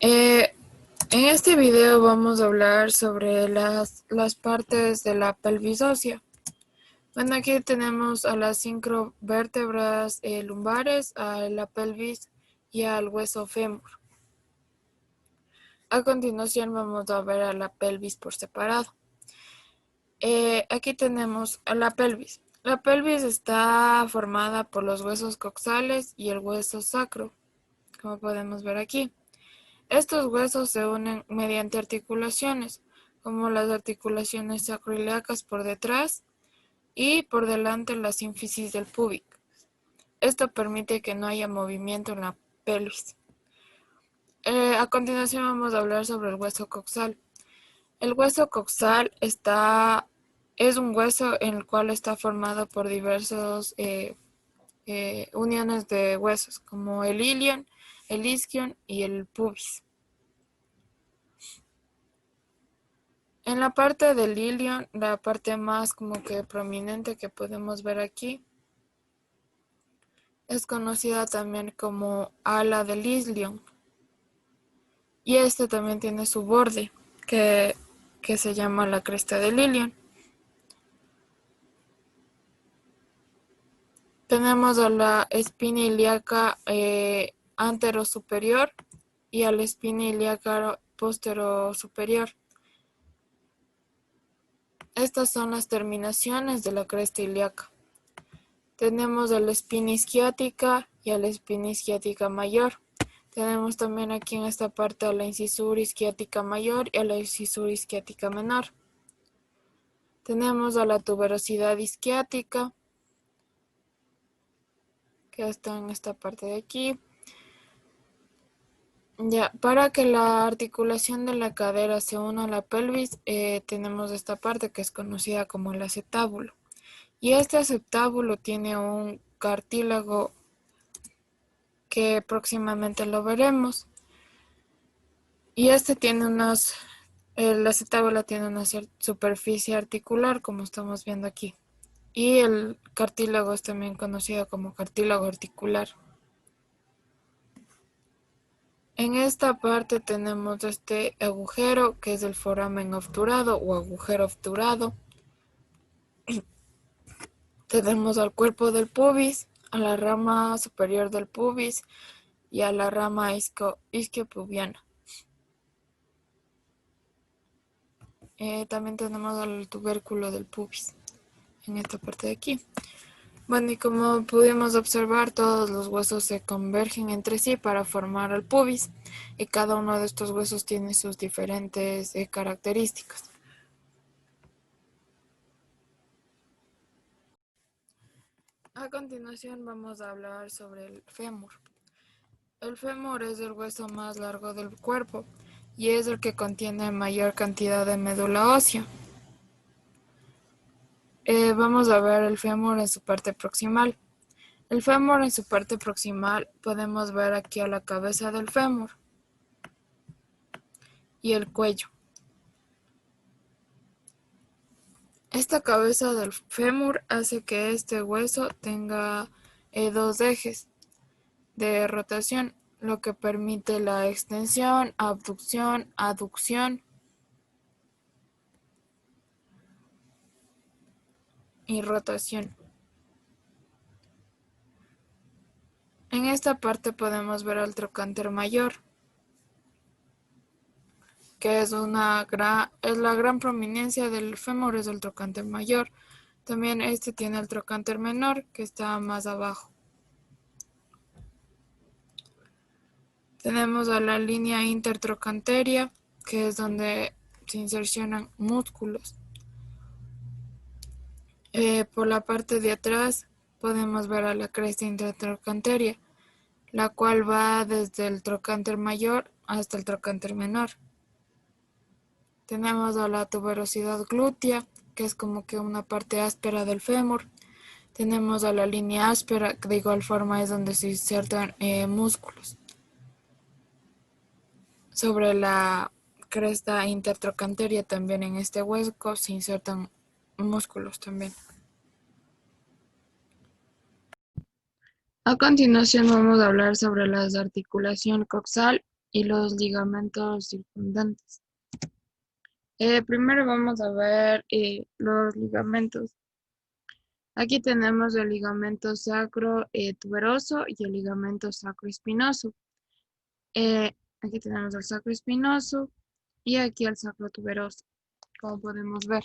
Eh, en este video vamos a hablar sobre las partes de la pelvis ósea. Bueno, aquí tenemos a las 5 vértebras lumbares, a la pelvis y al hueso fémur. A continuación vamos a ver a la pelvis por separado. Aquí tenemos a la pelvis. La pelvis está formada por los huesos coxales y el hueso sacro, como podemos ver aquí. Estos huesos se unen mediante articulaciones, como las articulaciones sacroiliacas por detrás y por delante la sínfisis del púbico. Esto permite que no haya movimiento en la pelvis. A continuación vamos a hablar sobre el hueso coxal. El hueso coxal es un hueso en el cual está formado por diversos uniones de huesos, como el ilion, el isquion y el pubis. En la parte del ilion, la parte más como que prominente que podemos ver aquí, es conocida también como ala del ilion. Y este también tiene su borde, que se llama la cresta del ilion. Tenemos a la espina ilíaca anterosuperior y a la espina ilíaca posterosuperior. Estas son las terminaciones de la cresta ilíaca. Tenemos a la espina isquiática y a la espina isquiática mayor. Tenemos también aquí en esta parte a la incisura isquiática mayor y a la incisura isquiática menor. Tenemos a la tuberosidad isquiática, que está en esta parte de aquí. Ya, para que la articulación de la cadera se una a la pelvis, tenemos esta parte que es conocida como el acetábulo. Y este acetábulo tiene un cartílago que próximamente lo veremos. Y este tiene el acetábulo tiene una superficie articular, como estamos viendo aquí. Y el cartílago es también conocido como cartílago articular. En esta parte tenemos este agujero que es el foramen obturado o agujero obturado. Tenemos al cuerpo del pubis, a la rama superior del pubis y a la rama isquiopubiana. También tenemos al tubérculo del pubis en esta parte de aquí. Bueno, y como pudimos observar, todos los huesos se convergen entre sí para formar el pubis y cada uno de estos huesos tiene sus diferentes características. A continuación vamos a hablar sobre el fémur. El fémur es el hueso más largo del cuerpo y es el que contiene mayor cantidad de médula ósea. Vamos a ver el fémur en su parte proximal. El fémur en su parte proximal podemos ver aquí a la cabeza del fémur y el cuello. Esta cabeza del fémur hace que este hueso tenga dos ejes de rotación, lo que permite la extensión, abducción, aducción y rotación. En esta parte podemos ver al trocánter mayor, que es la gran prominencia del fémur, es el trocánter mayor. También este tiene el trocánter menor, que está más abajo. Tenemos a la línea intertrocanteria, que es donde se insercionan músculos. Por la parte de atrás podemos ver a la cresta intertrocanteria, la cual va desde el trocánter mayor hasta el trocánter menor. Tenemos a la tuberosidad glútea, que es como que una parte áspera del fémur. Tenemos a la línea áspera, que de igual forma es donde se insertan músculos. Sobre la cresta intertrocanteria también en este hueso se insertan músculos también. A continuación vamos a hablar sobre la articulación coxal y los ligamentos circundantes. Primero vamos a ver los ligamentos. Aquí tenemos el ligamento sacro tuberoso y el ligamento sacroespinoso. Aquí tenemos el sacroespinoso y aquí el sacrotuberoso, como podemos ver.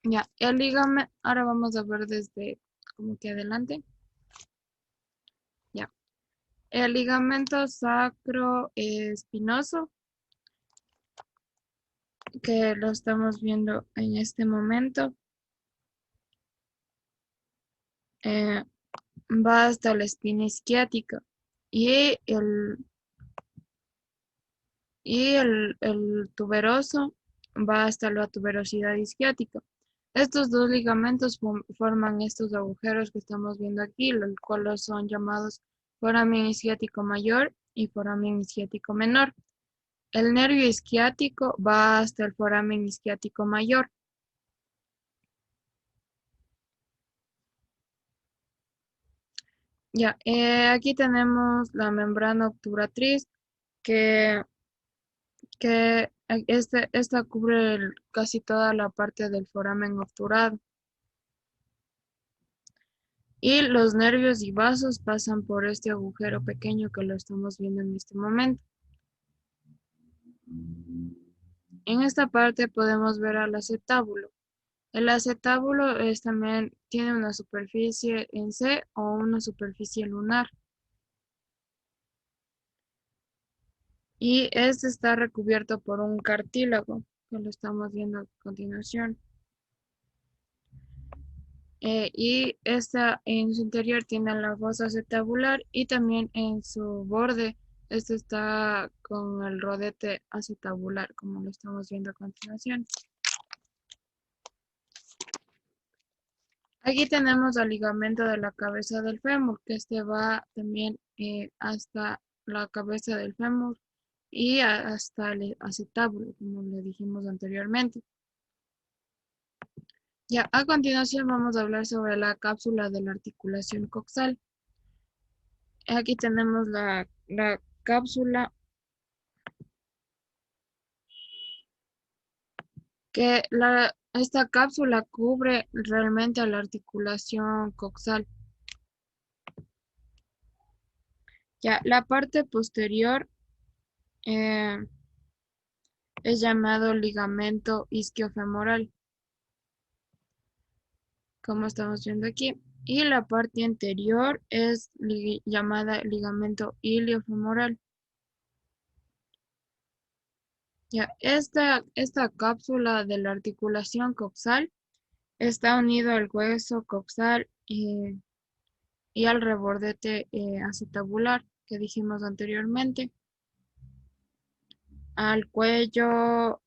Ya, el ligamento, ahora vamos a ver desde como que adelante. Ya, el ligamento sacroespinoso, que lo estamos viendo en este momento, eh, va hasta la espina isquiática y el tuberoso va hasta la tuberosidad isquiática. Estos dos ligamentos forman estos agujeros que estamos viendo aquí, los cuales son llamados foramen isquiático mayor y foramen isquiático menor. El nervio isquiático va hasta el foramen isquiático mayor. Ya, aquí tenemos la membrana obturatriz que esta cubre casi toda la parte del foramen obturado. Y los nervios y vasos pasan por este agujero pequeño que lo estamos viendo en este momento. En esta parte podemos ver al acetábulo. El acetábulo también tiene una superficie en C o una superficie lunar. Y este está recubierto por un cartílago, que lo estamos viendo a continuación. Y esta en su interior tiene la fosa acetabular y también en su borde este está con el rodete acetabular, como lo estamos viendo a continuación. Aquí tenemos el ligamento de la cabeza del fémur, que este va también hasta la cabeza del fémur y hasta el acetábulo, como le dijimos anteriormente. Ya, a continuación vamos a hablar sobre la cápsula de la articulación coxal. Aquí tenemos la cápsula que esta cápsula cubre realmente a la articulación coxal. Ya, la parte posterior eh, es llamado ligamento isquiofemoral, como estamos viendo aquí. Y la parte anterior es llamada ligamento iliofemoral. Ya, esta cápsula de la articulación coxal está unido al hueso coxal y al rebordete acetabular que dijimos anteriormente, al cuello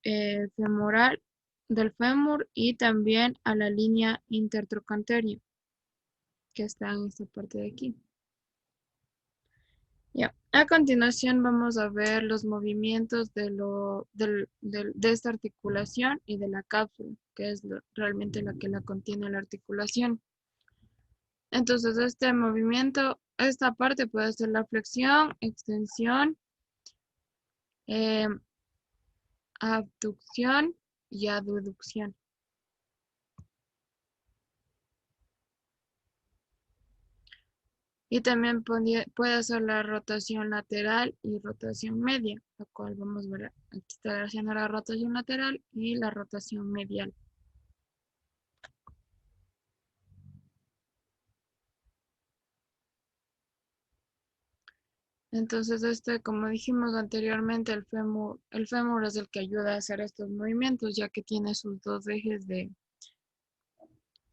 femoral del fémur y también a la línea intertrochanteria que está en esta parte de aquí. Ya. A continuación vamos a ver los movimientos de esta articulación y de la cápsula, que es realmente la que la contiene la articulación. Entonces este movimiento, esta parte puede ser la flexión, extensión, eh, abducción y abducción. Y también puede hacer la rotación lateral y rotación media, la cual vamos a ver aquí está haciendo la rotación lateral y la rotación medial. Entonces como dijimos anteriormente, el fémur es el que ayuda a hacer estos movimientos, ya que tiene sus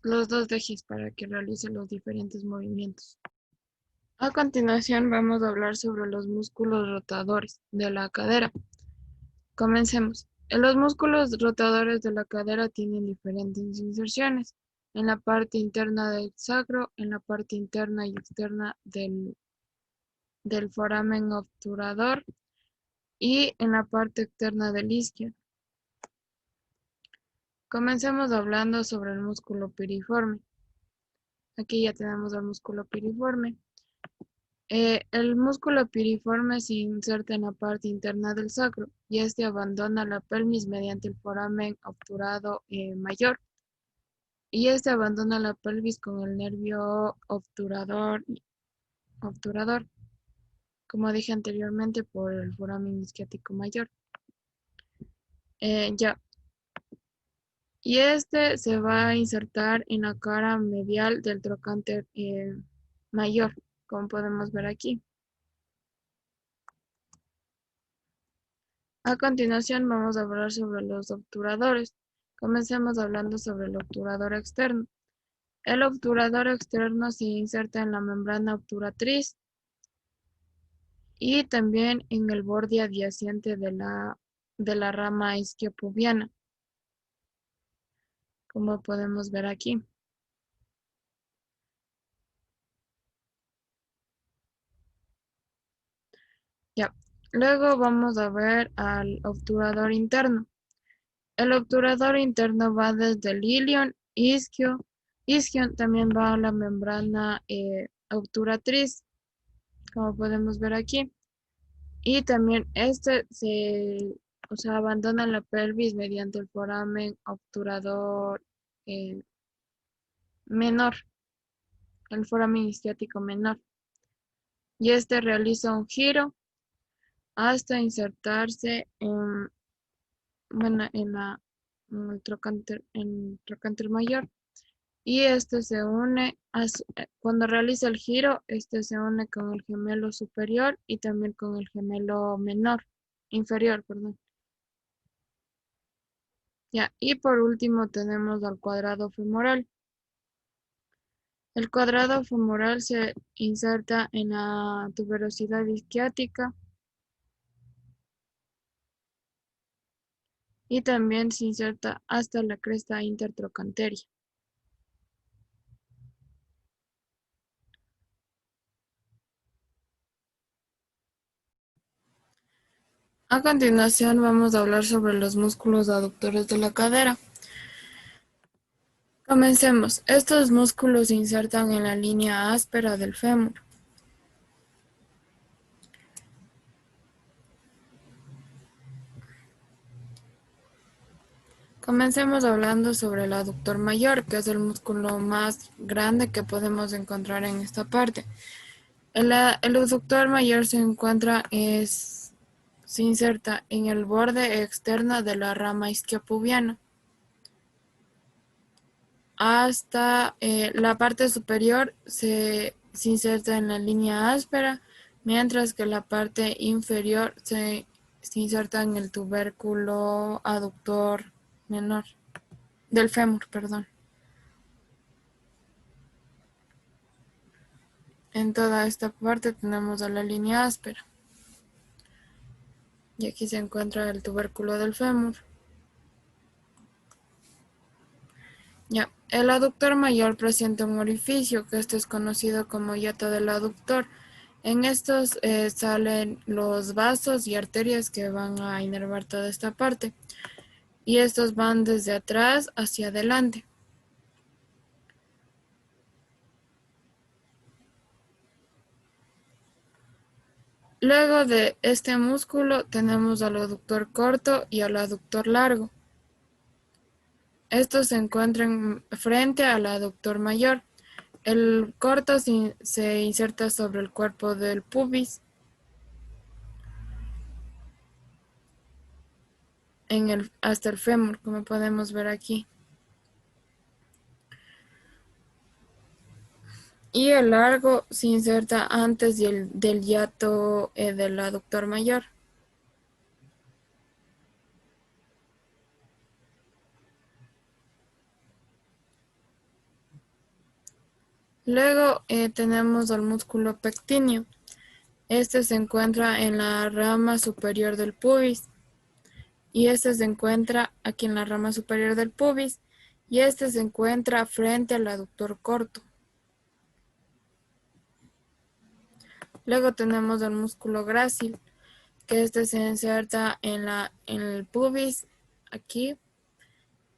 los dos ejes para que realice los diferentes movimientos. A continuación vamos a hablar sobre los músculos rotadores de la cadera. Comencemos. Los músculos rotadores de la cadera tienen diferentes inserciones en la parte interna del sacro, en la parte interna y externa del foramen obturador y en la parte externa del isquio. Comencemos hablando sobre el músculo piriforme. Aquí ya tenemos el músculo piriforme. El músculo piriforme se inserta en la parte interna del sacro y este abandona la pelvis mediante el foramen obturado mayor. Y este abandona la pelvis con el nervio obturador, como dije anteriormente, por el foramen isquiático mayor. Ya. Y este se va a insertar en la cara medial del trocánter mayor, como podemos ver aquí. A continuación vamos a hablar sobre los obturadores. Comencemos hablando sobre el obturador externo. El obturador externo se inserta en la membrana obturatriz y también en el borde adyacente de la rama isquiopubiana, como podemos ver aquí. Ya. Luego vamos a ver al obturador interno. El obturador interno va desde el ilion, isquion, también va a la membrana obturatriz, como podemos ver aquí. Y también abandona la pelvis mediante el foramen obturador eh, menor, el foramen isquiático menor. Y este realiza un giro hasta insertarse en el trocánter mayor. Y este se une, cuando realiza el giro, este se une con el gemelo superior y también con el gemelo inferior, perdón. Ya, y por último tenemos al cuadrado femoral. El cuadrado femoral se inserta en la tuberosidad isquiática y también se inserta hasta la cresta intertrocanteria. A continuación vamos a hablar sobre los músculos aductores de la cadera. Comencemos. Estos músculos se insertan en la línea áspera del fémur. Comencemos hablando sobre el aductor mayor, que es el músculo más grande que podemos encontrar en esta parte. El aductor mayor se inserta en el borde externo de la rama isquiopubiana hasta la parte superior se inserta en la línea áspera, mientras que la parte inferior se inserta en el tubérculo aductor menor, del fémur, perdón. En toda esta parte tenemos a la línea áspera. Y aquí se encuentra el tubérculo del fémur. Ya, el aductor mayor presenta un orificio, que este es conocido como hiato del aductor. En estos salen los vasos y arterias que van a inervar toda esta parte. Y estos van desde atrás hacia adelante. Luego de este músculo tenemos al aductor corto y al aductor largo. Estos se encuentran frente al aductor mayor. El corto se inserta sobre el cuerpo del pubis hasta el fémur, como podemos ver aquí. Y el largo se inserta antes del hiato del aductor mayor. Luego tenemos al músculo pectíneo. Este se encuentra en la rama superior del pubis. Y este se encuentra aquí en la rama superior del pubis. Y este se encuentra frente al aductor corto. Luego tenemos el músculo grácil, que este se inserta en el pubis, aquí.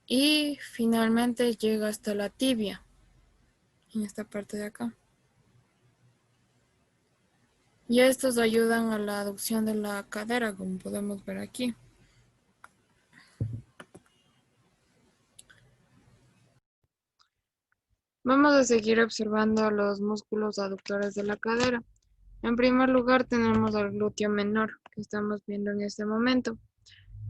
Y finalmente llega hasta la tibia, en esta parte de acá. y estos ayudan a la aducción de la cadera, como podemos ver aquí. Vamos a seguir observando los músculos aductores de la cadera. En primer lugar tenemos al glúteo menor, que estamos viendo en este momento.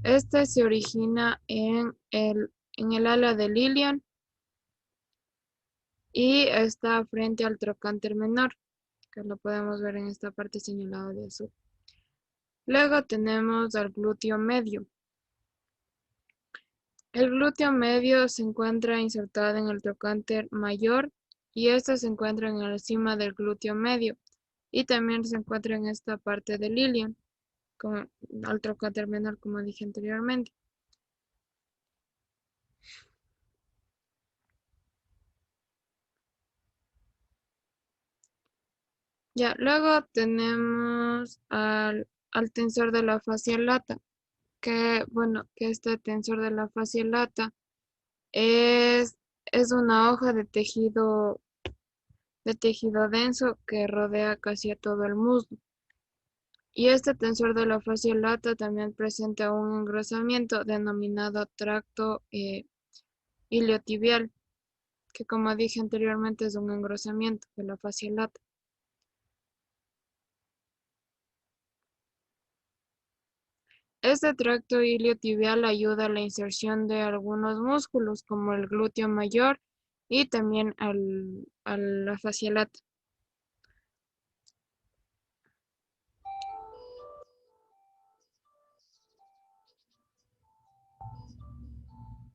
Este se origina en el ala del ilion y está frente al trocánter menor, que lo podemos ver en esta parte señalada de azul. Luego tenemos al glúteo medio. El glúteo medio se encuentra insertado en el trocánter mayor y este se encuentra en la cima del glúteo medio y también se encuentra en esta parte del ilion, al trocánter menor, como dije anteriormente. Ya, luego tenemos al tensor de la fascia lata, que este tensor de la fascia lata es, es una hoja de tejido denso que rodea casi a todo el muslo. Y este tensor de la fascia lata también presenta un engrosamiento denominado tracto iliotibial, que como dije anteriormente es un engrosamiento de la fascia lata. Este tracto iliotibial ayuda a la inserción de algunos músculos como el glúteo mayor y también a la fascia lata.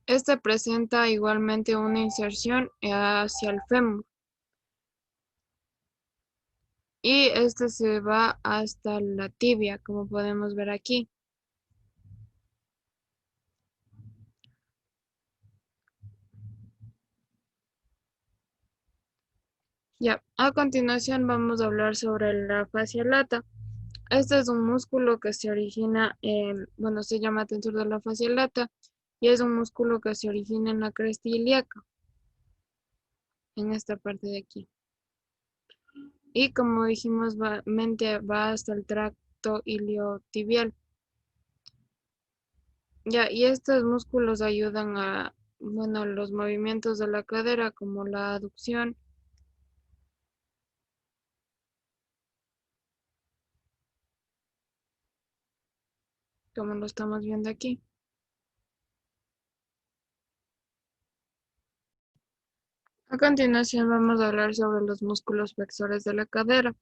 Este presenta igualmente una inserción hacia el fémur y este se va hasta la tibia, como podemos ver aquí. Ya, a continuación vamos a hablar sobre la fascia lata. Este es un músculo que se origina se llama tensor de la fascia lata y es un músculo que se origina en la cresta ilíaca, en esta parte de aquí. Y como dijimos, va hasta el tracto iliotibial. Ya, y estos músculos ayudan a, los movimientos de la cadera, como la aducción, como lo estamos viendo aquí. A continuación vamos a hablar sobre los músculos flexores de la cadera.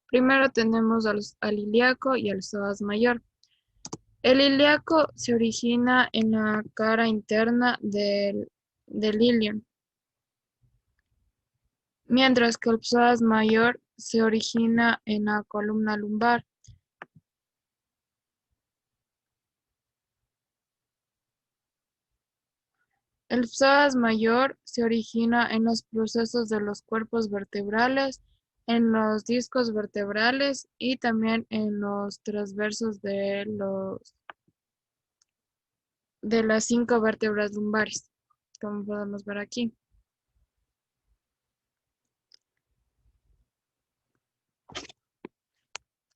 Primero tenemos al ilíaco y al psoas mayor. El ilíaco se origina en la cara interna del ilion, mientras que el psoas mayor se origina en la columna lumbar. El psoas mayor se origina en los procesos de los cuerpos vertebrales, en los discos vertebrales y también en los transversos de las 5 vértebras lumbares, como podemos ver aquí.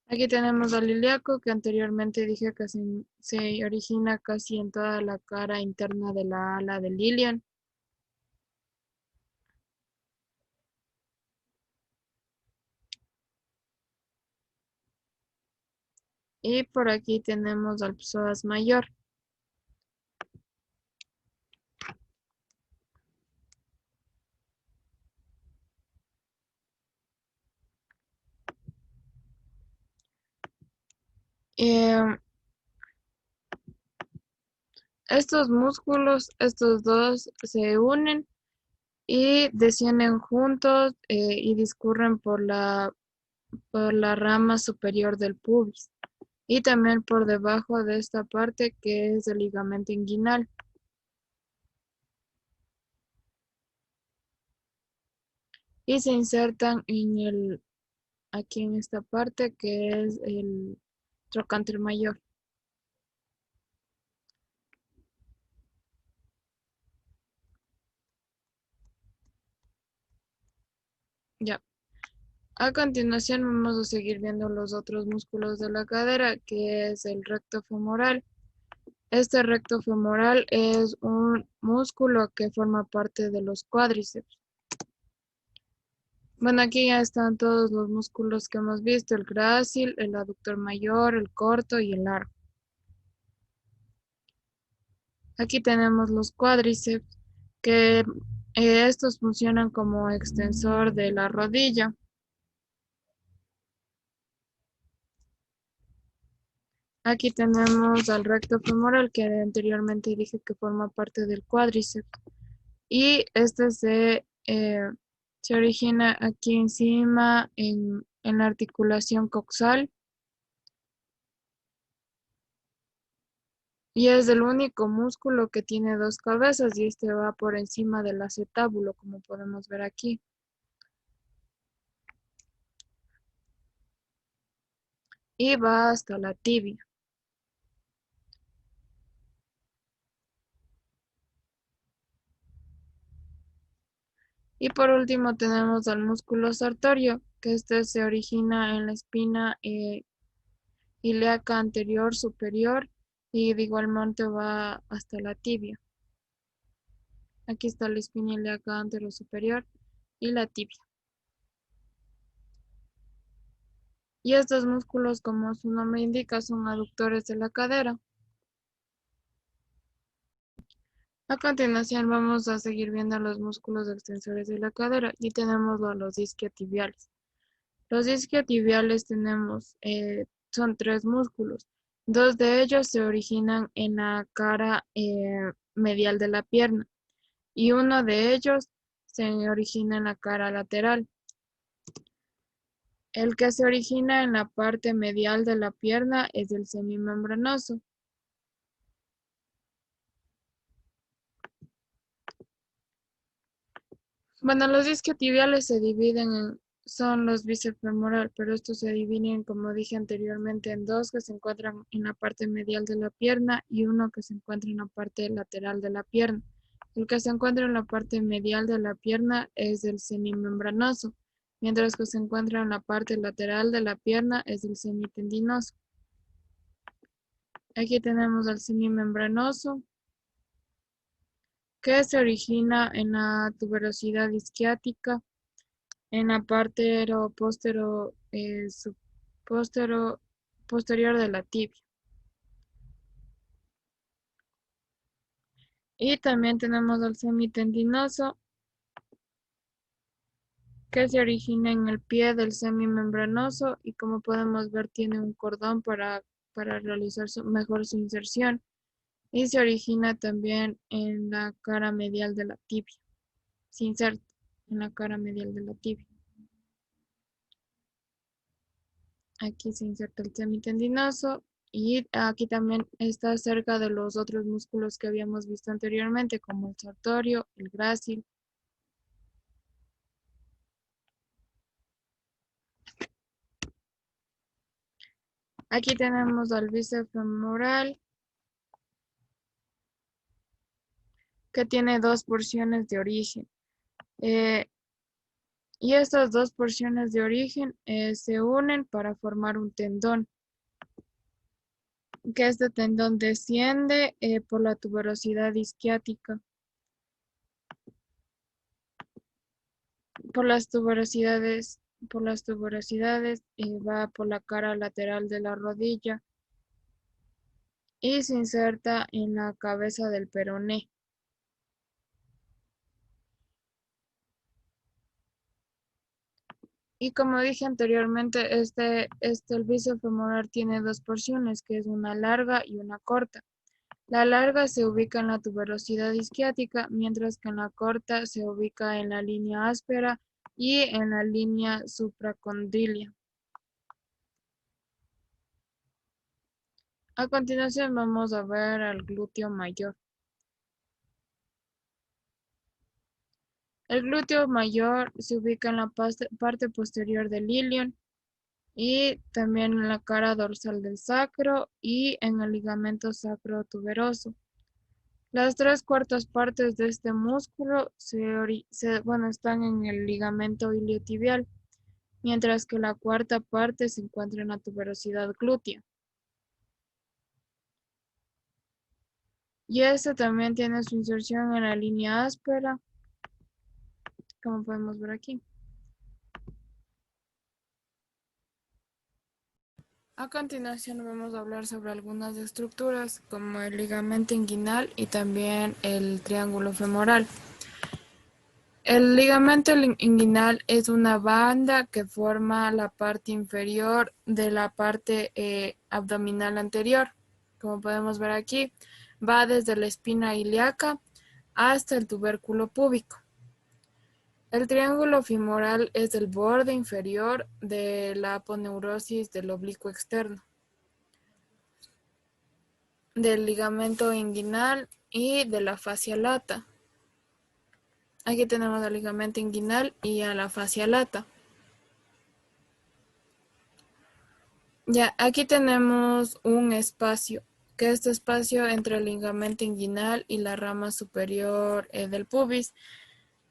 Aquí tenemos al ilíaco, que anteriormente dije que se origina casi en toda la cara interna de la ala del ilion. Y por aquí tenemos al psoas mayor. Eh, Estos músculos, estos dos se unen y descienden juntos y discurren por la rama superior del pubis y también por debajo de esta parte que es el ligamento inguinal. Y se insertan aquí en esta parte que es el trocánter mayor. Ya. A continuación vamos a seguir viendo los otros músculos de la cadera, que es el recto femoral. Este recto femoral es un músculo que forma parte de los cuádriceps. Bueno, aquí ya están todos los músculos que hemos visto: el grácil, el aductor mayor, el corto y el largo. Aquí tenemos los cuádriceps, que estos funcionan como extensor de la rodilla. Aquí tenemos al recto femoral, que anteriormente dije que forma parte del cuádriceps. Y este se origina aquí encima en la articulación coxal. Y es el único músculo que tiene dos cabezas, y este va por encima del acetábulo, como podemos ver aquí. Y va hasta la tibia. Y por último tenemos al músculo sartorio, que este se origina en la espina ilíaca anterior superior, y de igual monte va hasta la tibia. Aquí está la espina ilíaca anterior superior y la tibia. Y estos músculos, como su nombre indica, son aductores de la cadera. A continuación vamos a seguir viendo los músculos extensores de la cadera, y tenemos los isquiotibiales. Los isquiotibiales son tres músculos. Dos de ellos se originan en la cara medial de la pierna, y uno de ellos se origina en la cara lateral. El que se origina en la parte medial de la pierna es el semimembranoso. Bueno, los isquiotibiales son los bíceps femoral, pero estos se dividen, como dije anteriormente, en dos que se encuentran en la parte medial de la pierna y uno que se encuentra en la parte lateral de la pierna. El que se encuentra en la parte medial de la pierna es el semimembranoso, mientras que se encuentra en la parte lateral de la pierna es el semitendinoso. Aquí tenemos al semimembranoso, que se origina en la tuberosidad isquiática, en la parte posterior de la tibia. Y también tenemos al semitendinoso, que se origina en el pie del semimembranoso, y como podemos ver tiene un cordón para realizar mejor su inserción, y se origina también en la cara medial de la tibia. Se inserta en la cara medial de la tibia. Aquí se inserta el semitendinoso, y aquí también está cerca de los otros músculos que habíamos visto anteriormente, como el sartorio, el grácil. Aquí tenemos al bíceps femoral, que tiene dos porciones de origen. Eh, y estas dos porciones de origen se unen para formar un tendón, que este tendón desciende por la tuberosidad isquiática. Por las tuberosidades, va por la cara lateral de la rodilla y se inserta en la cabeza del peroné. Y como dije anteriormente, el bíceps femoral tiene dos porciones, que es una larga y una corta. La larga se ubica en la tuberosidad isquiática, mientras que en la corta se ubica en la línea áspera y en la línea supracondilia. A continuación vamos a ver al glúteo mayor. El glúteo mayor se ubica en la parte posterior del ilion, y también en la cara dorsal del sacro y en el ligamento sacro-tuberoso. Las tres cuartas partes de este músculo están en el ligamento iliotibial, mientras que la cuarta parte se encuentra en la tuberosidad glútea. Y este también tiene su inserción en la línea áspera, como podemos ver aquí. A continuación vamos a hablar sobre algunas estructuras como el ligamento inguinal y también el triángulo femoral. El ligamento inguinal es una banda que forma la parte inferior de la parte abdominal anterior. Como podemos ver aquí, va desde la espina ilíaca hasta el tubérculo púbico. El triángulo femoral es el borde inferior de la aponeurosis del oblicuo externo, del ligamento inguinal y de la fascia lata. Aquí tenemos el ligamento inguinal y a la fascia lata. Ya, aquí tenemos un espacio, que es este espacio entre el ligamento inguinal y la rama superior del pubis,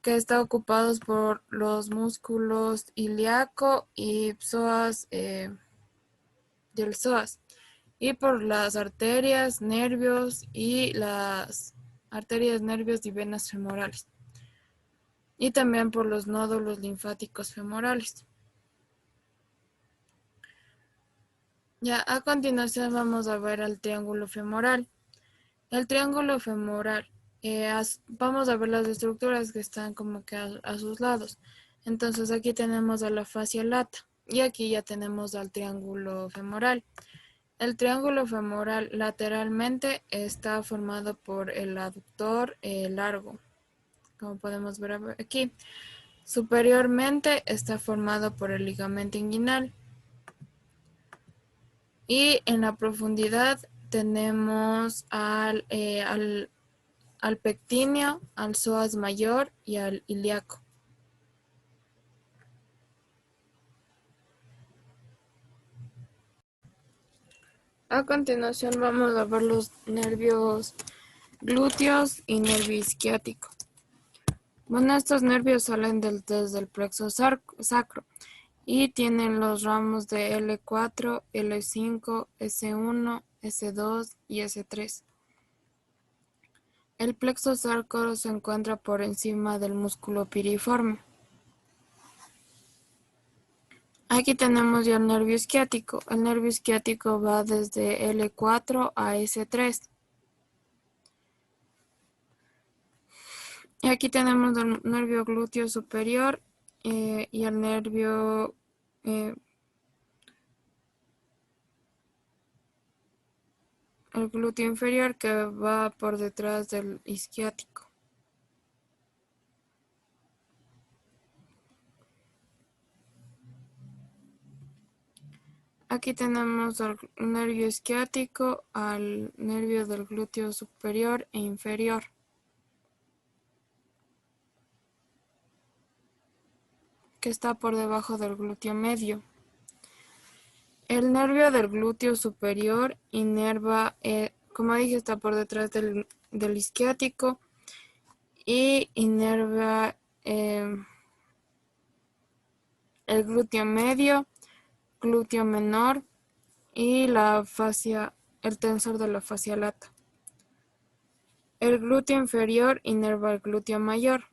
que está ocupado por los músculos ilíaco y psoas del psoas, y por las arterias, nervios y venas femorales, y también por los nódulos linfáticos femorales. Ya, a continuación vamos a ver el triángulo femoral. El triángulo femoral, vamos a ver las estructuras que están como que a sus lados. Entonces aquí tenemos a la fascia lata y aquí ya tenemos al triángulo femoral. El triángulo femoral lateralmente está formado por el aductor largo, como podemos ver aquí. Superiormente está formado por el ligamento inguinal. Y en la profundidad tenemos al pectíneo, al psoas mayor y al ilíaco. A continuación vamos a ver los nervios glúteos y nervio isquiático. Bueno, estos nervios salen desde el plexo sacro y tienen los ramos de L4, L5, S1, S2 y S3. El plexo sacro se encuentra por encima del músculo piriforme. Aquí tenemos ya el nervio isquiático. El nervio isquiático va desde L4 a S3. Y aquí tenemos el nervio glúteo superior y el nervio el glúteo inferior, que va por detrás del isquiático. Aquí tenemos al nervio isquiático, al nervio del glúteo superior e inferior, que está por debajo del glúteo medio. El nervio del glúteo superior inerva, como dije, está por detrás del isquiático y inerva el glúteo medio, glúteo menor y el tensor de la fascia lata. El glúteo inferior inerva el glúteo mayor.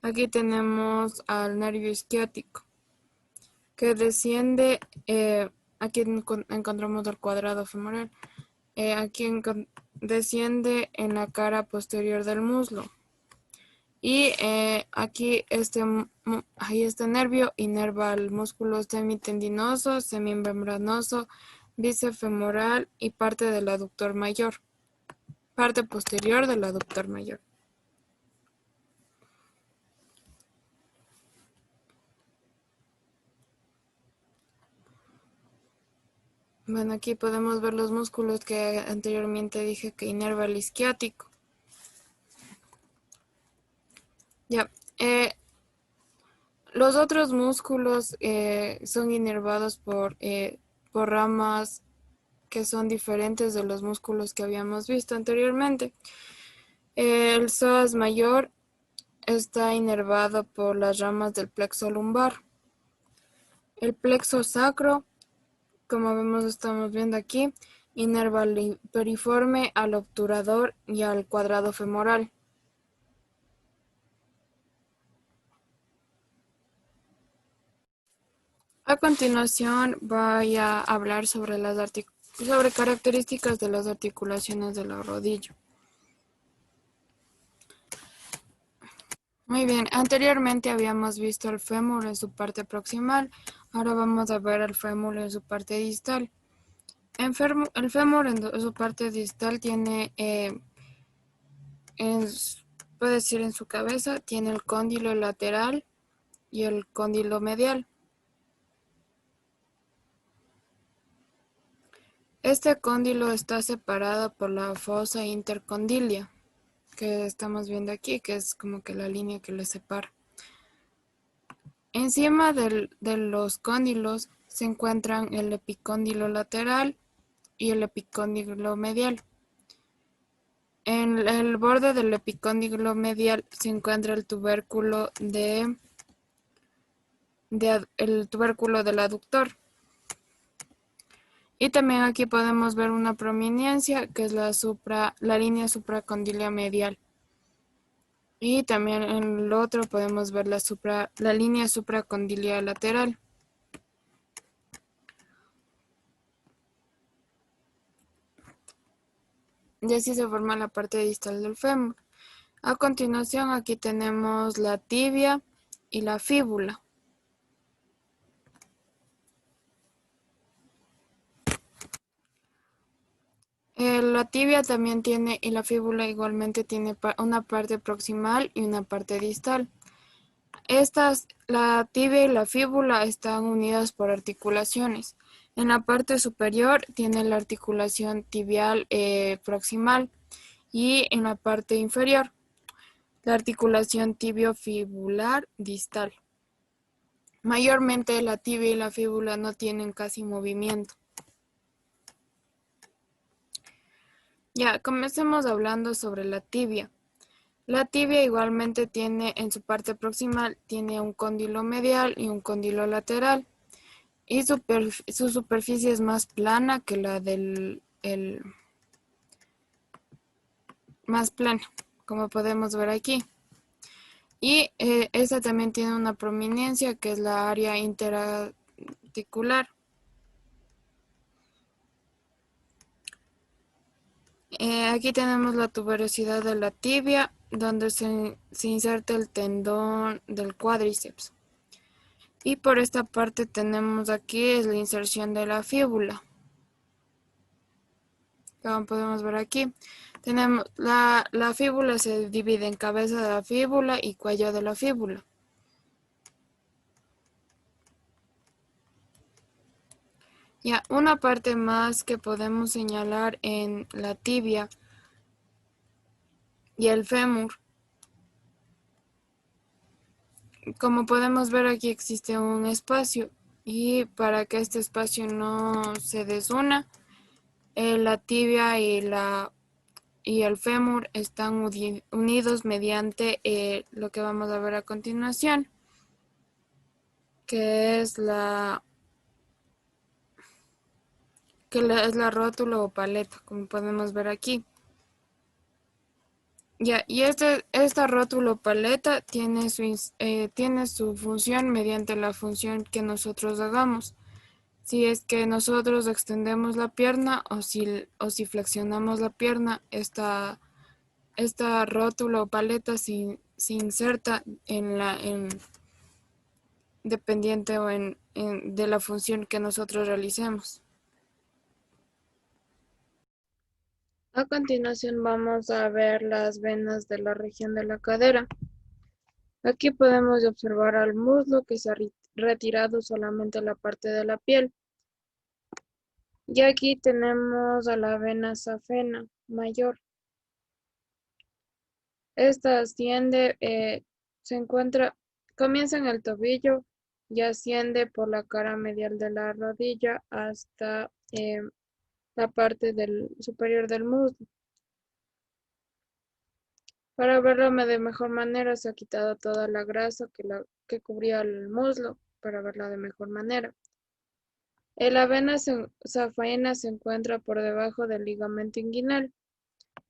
Aquí tenemos al nervio isquiático, que desciende, aquí encontramos el cuadrado femoral, aquí desciende en la cara posterior del muslo. Y aquí este nervio inerva el músculo semitendinoso, semimembranoso, bíceps femoral y parte del aductor mayor, parte posterior del aductor mayor. Bueno, aquí podemos ver los músculos que anteriormente dije que inerva el isquiático. Ya, los otros músculos son inervados por ramas que son diferentes de los músculos que habíamos visto anteriormente. El psoas mayor está inervado por las ramas del plexo lumbar. El plexo sacro, como vemos, estamos viendo aquí, inerva al periforme, al obturador y al cuadrado femoral. A continuación voy a hablar sobre sobre características de las articulaciones de la rodilla. Muy bien, anteriormente habíamos visto el fémur en su parte proximal, ahora vamos a ver el fémur en su parte distal. El fémur en su parte distal tiene, puede decir en su cabeza, tiene el cóndilo lateral y el cóndilo medial. Este cóndilo está separado por la fosa intercondilia, que estamos viendo aquí, que es como que la línea que le separa. Encima de los cóndilos se encuentran el epicóndilo lateral y el epicóndilo medial. En el borde del epicóndilo medial se encuentra el tubérculo del aductor. Y también aquí podemos ver una prominencia que es la línea supracondilia medial. Y también en el otro podemos ver la línea supracondilia lateral. Y así se forma la parte distal del fémur. A continuación aquí tenemos la tibia y la fíbula. La tibia también tiene, y la fíbula igualmente tiene una parte proximal y una parte distal. La tibia y la fíbula están unidas por articulaciones. En la parte superior tiene la articulación tibial proximal y en la parte inferior la articulación tibiofibular distal. Mayormente la tibia y la fíbula no tienen casi movimiento. Ya, comencemos hablando sobre la tibia. La tibia igualmente tiene en su parte proximal, tiene un cóndilo medial y un cóndilo lateral. Y su superficie es más plana que la más plana, como podemos ver aquí. Y esta también tiene una prominencia que es la área interarticular. Aquí tenemos la tuberosidad de la tibia, donde se inserta el tendón del cuádriceps. Y por esta parte tenemos aquí es la inserción de la fíbula. Como podemos ver aquí, tenemos la fíbula se divide en cabeza de la fíbula y cuello de la fíbula. Ya, una parte más que podemos señalar en la tibia y el fémur. Como podemos ver aquí existe un espacio y para que este espacio no se desuna, la tibia y el fémur están unidos mediante lo que vamos a ver a continuación, que es es la rótula o paleta, como podemos ver aquí. Ya, y esta rótula o paleta tiene su función mediante la función que nosotros hagamos. Si es que nosotros extendemos la pierna o si flexionamos la pierna, esta rótula o paleta se inserta dependiente de la función que nosotros realicemos. A continuación vamos a ver las venas de la región de la cadera. Aquí podemos observar al muslo que se ha retirado solamente la parte de la piel. Y aquí tenemos a la vena safena mayor. Esta comienza en el tobillo y asciende por la cara medial de la rodilla hasta la parte superior del muslo. Para verlo de mejor manera se ha quitado toda la grasa que cubría el muslo para verla de mejor manera. La vena safena se encuentra por debajo del ligamento inguinal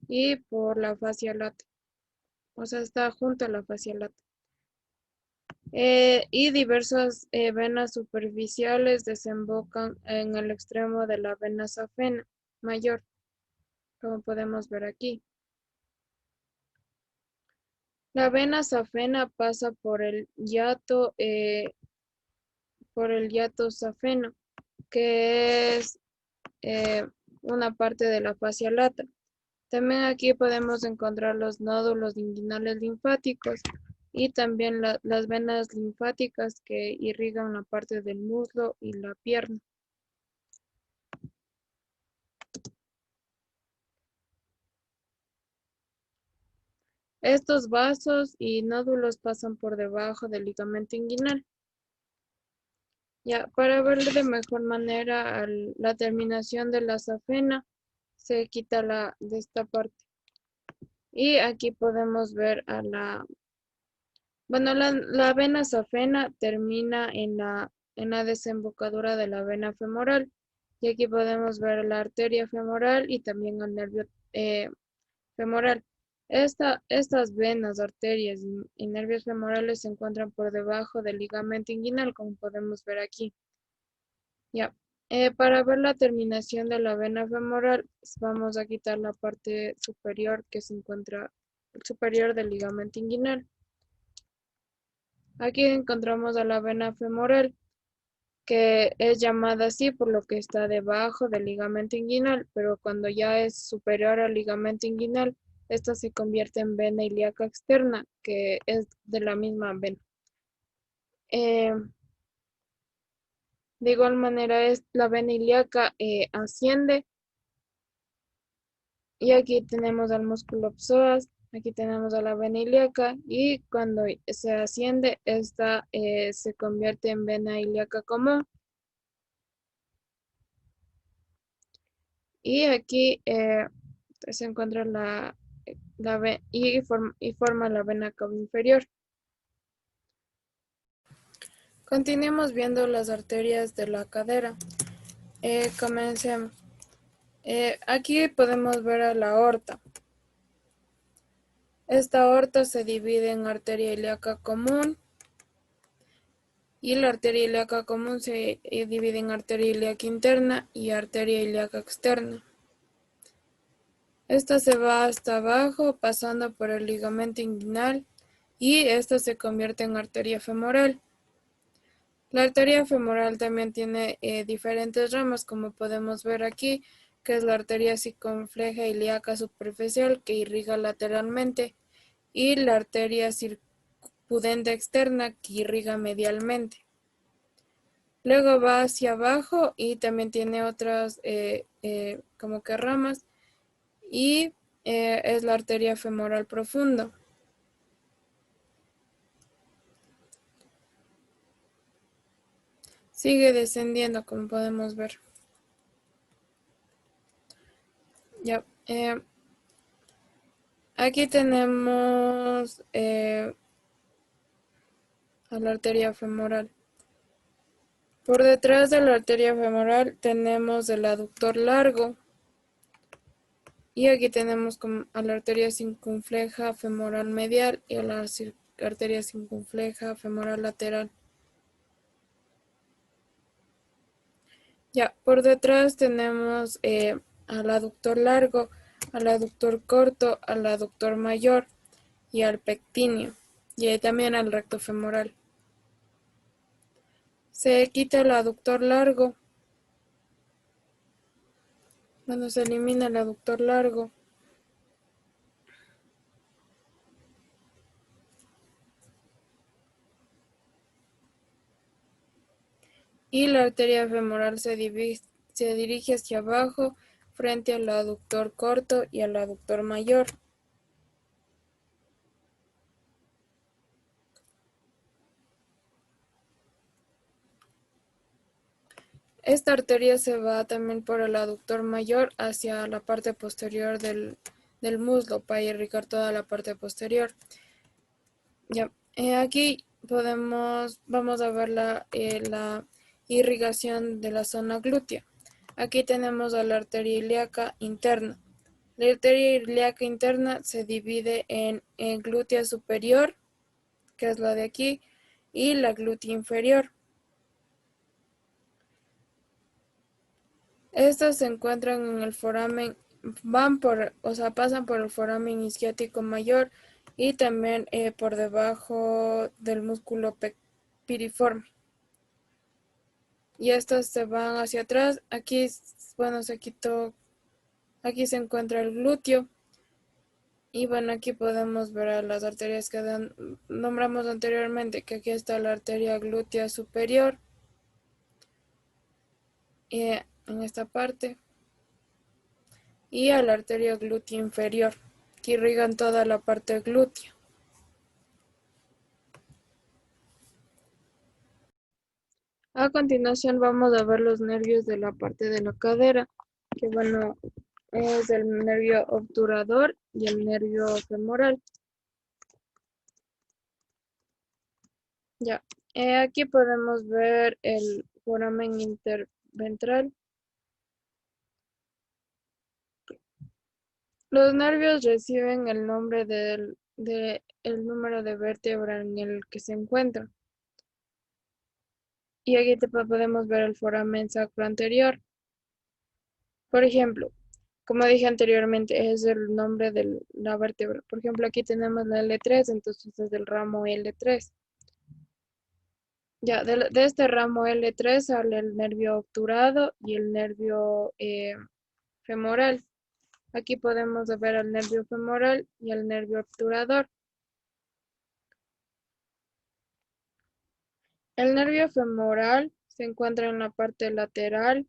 y por la fascia lata, o sea, está junto a la fascia lata. Y diversas venas superficiales desembocan en el extremo de la vena safena mayor, como podemos ver aquí. La vena safena pasa por el hiato safeno, que es una parte de la fascia lata. También aquí podemos encontrar los nódulos inguinales linfáticos y también las venas linfáticas que irrigan la parte del muslo y la pierna. Estos vasos y nódulos pasan por debajo del ligamento inguinal. Ya, para ver de mejor manera la terminación de la safena, se quita de esta parte. Y aquí podemos ver bueno, la vena safena termina en la desembocadura de la vena femoral. Y aquí podemos ver la arteria femoral y también el nervio femoral. Estas venas, arterias y nervios femorales se encuentran por debajo del ligamento inguinal, como podemos ver aquí. Ya. Para ver la terminación de la vena femoral, vamos a quitar la parte superior que se encuentra superior del ligamento inguinal. Aquí encontramos a la vena femoral, que es llamada así por lo que está debajo del ligamento inguinal, pero cuando ya es superior al ligamento inguinal, esta se convierte en vena ilíaca externa, que es de la misma vena. De igual manera, la vena ilíaca asciende, y aquí tenemos al músculo psoas, aquí tenemos a la vena ilíaca, y cuando se asciende, esta se convierte en vena ilíaca común. Y aquí se encuentra y forma la vena cava inferior. Continuemos viendo las arterias de la cadera. Comencemos. Aquí podemos ver a la aorta. Esta aorta se divide en arteria ilíaca común, y la arteria ilíaca común se divide en arteria ilíaca interna y arteria ilíaca externa. Esta se va hasta abajo pasando por el ligamento inguinal y esta se convierte en arteria femoral. La arteria femoral también tiene diferentes ramas, como podemos ver aquí, que es la arteria circunfleja ilíaca superficial que irriga lateralmente y la arteria circundente externa que irriga medialmente. Luego va hacia abajo y también tiene otras como que ramas, y es la arteria femoral profunda. Sigue descendiendo, como podemos ver. Ya. Aquí tenemos a la arteria femoral. Por detrás de la arteria femoral tenemos el aductor largo. Y aquí tenemos a la arteria circunfleja femoral medial y a la arteria circunfleja femoral lateral. Ya, por detrás tenemos al aductor largo, al aductor corto, al aductor mayor y al pectíneo, y también al recto femoral. Se quita el aductor largo. Bueno, se elimina el aductor largo. Y la arteria femoral se dirige hacia abajo frente al aductor corto y al aductor mayor. Esta arteria se va también por el aductor mayor hacia la parte posterior del muslo para irrigar toda la parte posterior. Ya, aquí vamos a ver la irrigación de la zona glútea. Aquí tenemos a la arteria ilíaca interna. La arteria ilíaca interna se divide en glútea superior, que es la de aquí, y la glútea inferior. Estas se encuentran en el foramen, pasan por el foramen isquiático mayor y también por debajo del músculo piriforme. Y estas se van hacia atrás. Aquí, bueno, aquí se encuentra el glúteo. Y bueno, aquí podemos ver a las arterias que nombramos anteriormente, que aquí está la arteria glútea superior, en esta parte, y a la arteria glútea inferior, que irrigan toda la parte glútea. A continuación vamos a ver los nervios de la parte de la cadera, que bueno, es el nervio obturador y el nervio femoral. Ya, aquí podemos ver el foramen interventral. Los nervios reciben el nombre de el número de vértebra en el que se encuentran. Y aquí podemos ver el foramen sacro anterior. Por ejemplo, como dije anteriormente, es el nombre de la vértebra. Por ejemplo, aquí tenemos la L3, entonces es del ramo L3. Ya, de este ramo L3 sale el nervio obturado y el nervio femoral. Aquí podemos ver el nervio femoral y el nervio obturador. El nervio femoral se encuentra en la parte lateral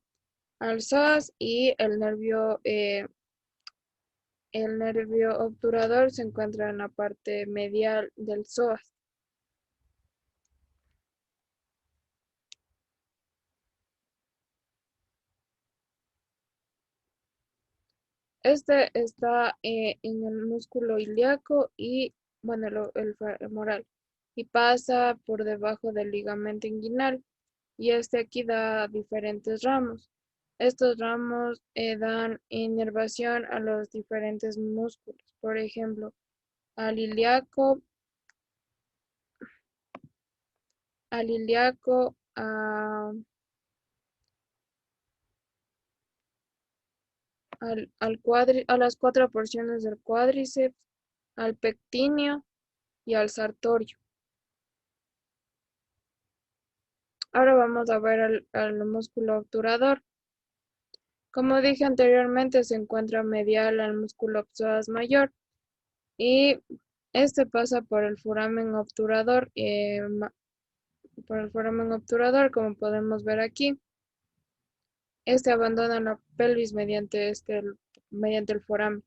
al psoas y el nervio obturador se encuentra en la parte medial del psoas. Este está en el músculo ilíaco y, bueno, el femoral, y pasa por debajo del ligamento inguinal. Y este aquí da diferentes ramos. Estos ramos dan inervación a los diferentes músculos. Por ejemplo, al ilíaco, a las cuatro porciones del cuádriceps, al pectíneo y al sartorio. Ahora vamos a ver al músculo obturador. Como dije anteriormente, se encuentra medial al músculo psoas mayor y este pasa por el foramen obturador, como podemos ver aquí. Este abandona la pelvis mediante el foramen.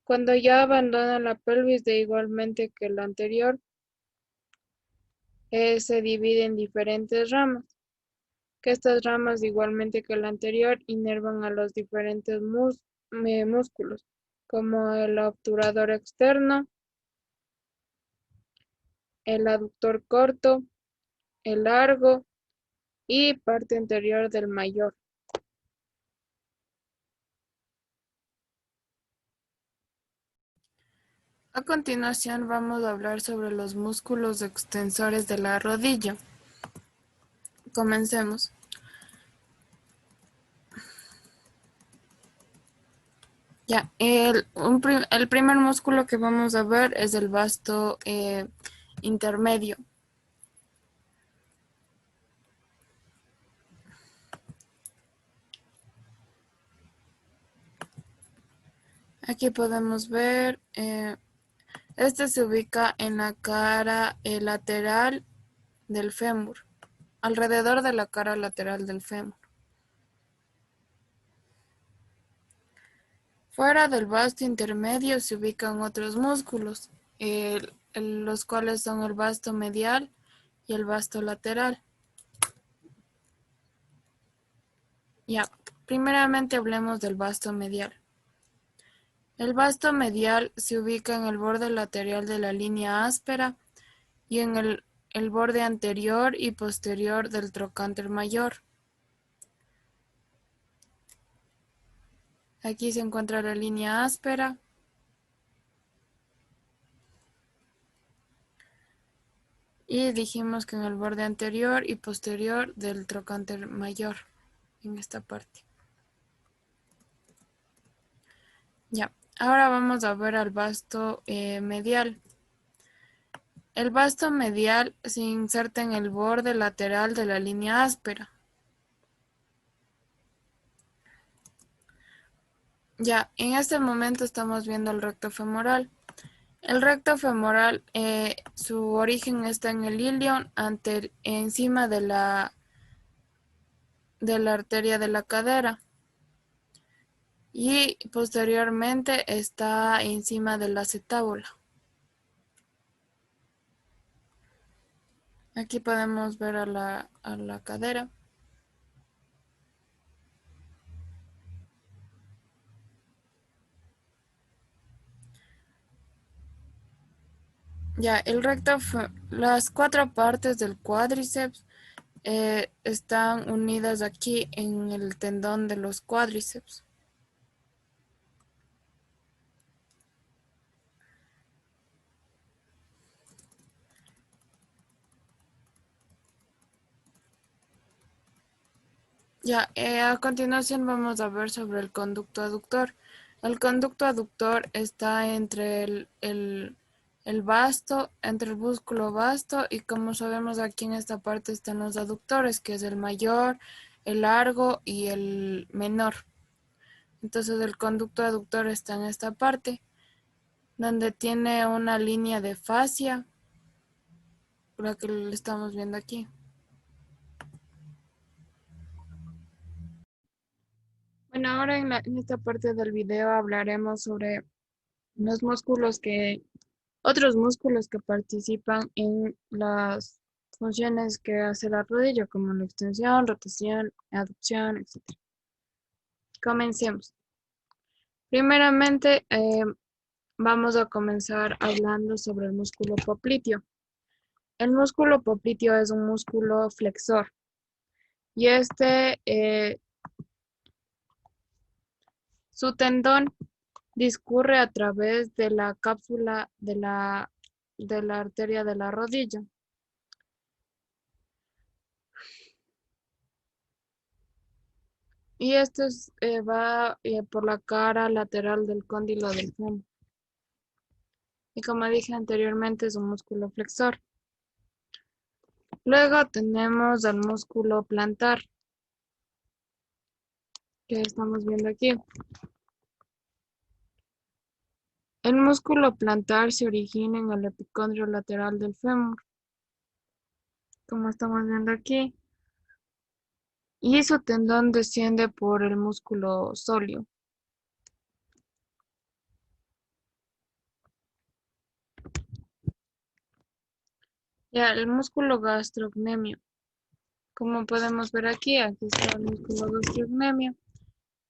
Cuando ya abandona la pelvis, de igualmente que el anterior, se divide en diferentes ramas, que estas ramas, igualmente que el anterior, inervan a los diferentes músculos, como el obturador externo, el aductor corto, el largo y parte anterior del mayor. A continuación vamos a hablar sobre los músculos extensores de la rodilla. Comencemos. Ya, el primer músculo que vamos a ver es el vasto intermedio. Aquí podemos ver, este se ubica en la cara lateral del fémur, alrededor de la cara lateral del fémur. Fuera del vasto intermedio se ubican otros músculos, los cuales son el vasto medial y el vasto lateral. Ya, primeramente hablemos del vasto medial. El vasto medial se ubica en el borde lateral de la línea áspera y en el borde anterior y posterior del trocánter mayor. Aquí se encuentra la línea áspera. Y dijimos que en el borde anterior y posterior del trocánter mayor, en esta parte. Ya, ahora vamos a ver al vasto medial. El vasto medial se inserta en el borde lateral de la línea áspera. Ya, en este momento estamos viendo el recto femoral. El recto femoral, su origen está en el ilion, encima de la arteria de la cadera. Y posteriormente está encima de la acetábula. Aquí podemos ver a la cadera. Ya, las cuatro partes del cuádriceps están unidas aquí en el tendón de los cuádriceps. Ya, a continuación vamos a ver sobre el conducto aductor. El conducto aductor está entre el vasto, entre el músculo vasto y como sabemos aquí en esta parte están los aductores, que es el mayor, el largo y el menor. Entonces el conducto aductor está en esta parte, donde tiene una línea de fascia, la que le estamos viendo aquí. Bueno, ahora en esta parte del video hablaremos sobre los otros músculos que participan en las funciones que hace la rodilla, como la extensión, rotación, aducción, etc. Comencemos. Primeramente, vamos a comenzar hablando sobre el músculo popliteo. El músculo popliteo es un músculo flexor y su tendón discurre a través de la cápsula de la arteria de la rodilla. Y va por la cara lateral del cóndilo del fémur. Y como dije anteriormente, es un músculo flexor. Luego tenemos al músculo plantar, que estamos viendo aquí. El músculo plantar se origina en el epicondrio lateral del fémur, como estamos viendo aquí. Y su tendón desciende por el músculo sóleo. Ya, el músculo gastrocnemio. Como podemos ver aquí está el músculo gastrocnemio.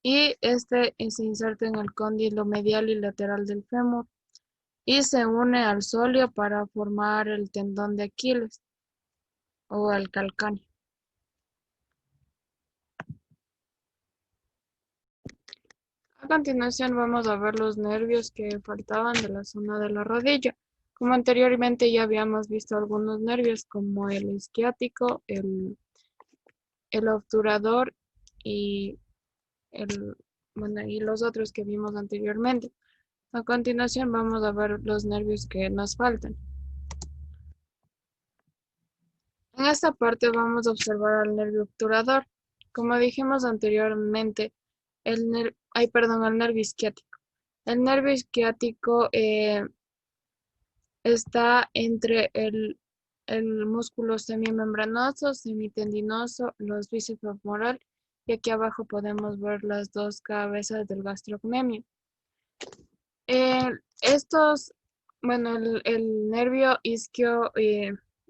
Y se inserta en el cóndilo medial y lateral del fémur y se une al sóleo para formar el tendón de Aquiles o el calcáneo. A continuación vamos a ver los nervios que faltaban de la zona de la rodilla. Como anteriormente ya habíamos visto algunos nervios como el isquiático, el obturador y y los otros que vimos anteriormente. A continuación vamos a ver los nervios que nos faltan. En esta parte vamos a observar al nervio obturador. Como dijimos anteriormente, el nervio isquiático. El nervio isquiático está entre el músculo semimembranoso, semitendinoso, los bíceps femoral y aquí abajo podemos ver las dos cabezas del gastrocnemio. Estos, bueno, el nervio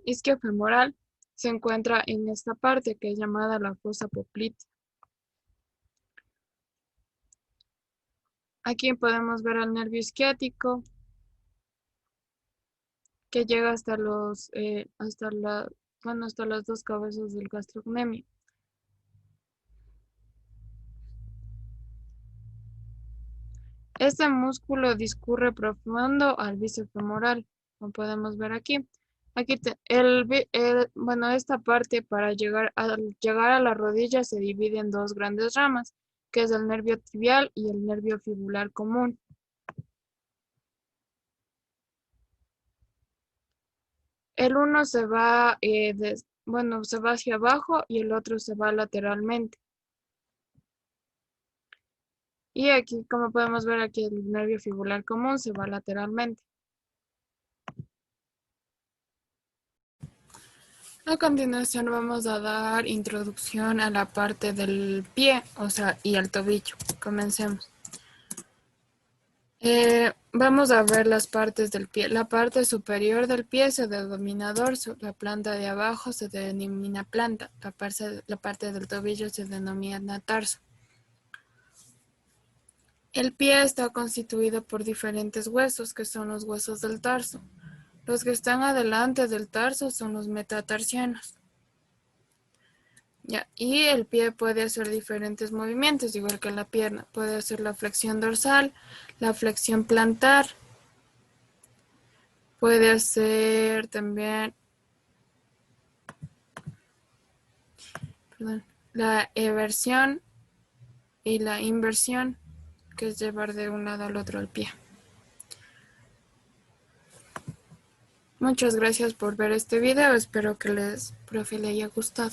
isquiofemoral se encuentra en esta parte que es llamada la fosa poplitea. Aquí podemos ver al nervio isquiático, que llega hasta hasta las dos cabezas del gastrocnemio. Este músculo discurre profundo al bíceps femoral, como podemos ver aquí. Esta parte para llegar a la rodilla se divide en dos grandes ramas, que es el nervio tibial y el nervio fibular común. El uno se va hacia abajo y el otro se va lateralmente. Y aquí, como podemos ver aquí, el nervio fibular común se va lateralmente. A continuación vamos a dar introducción a la parte del pie, y al tobillo. Comencemos. Vamos a ver las partes del pie. La parte superior del pie se denomina dorso, la planta de abajo se denomina planta, la parte del tobillo se denomina tarso. El pie está constituido por diferentes huesos, que son los huesos del tarso. Los que están adelante del tarso son los metatarsianos. Y el pie puede hacer diferentes movimientos, igual que la pierna. Puede hacer la flexión dorsal, la flexión plantar. Puede hacer también la eversión y la inversión, que es llevar de un lado al otro al pie. Muchas gracias por ver este video. Espero que profe le haya gustado.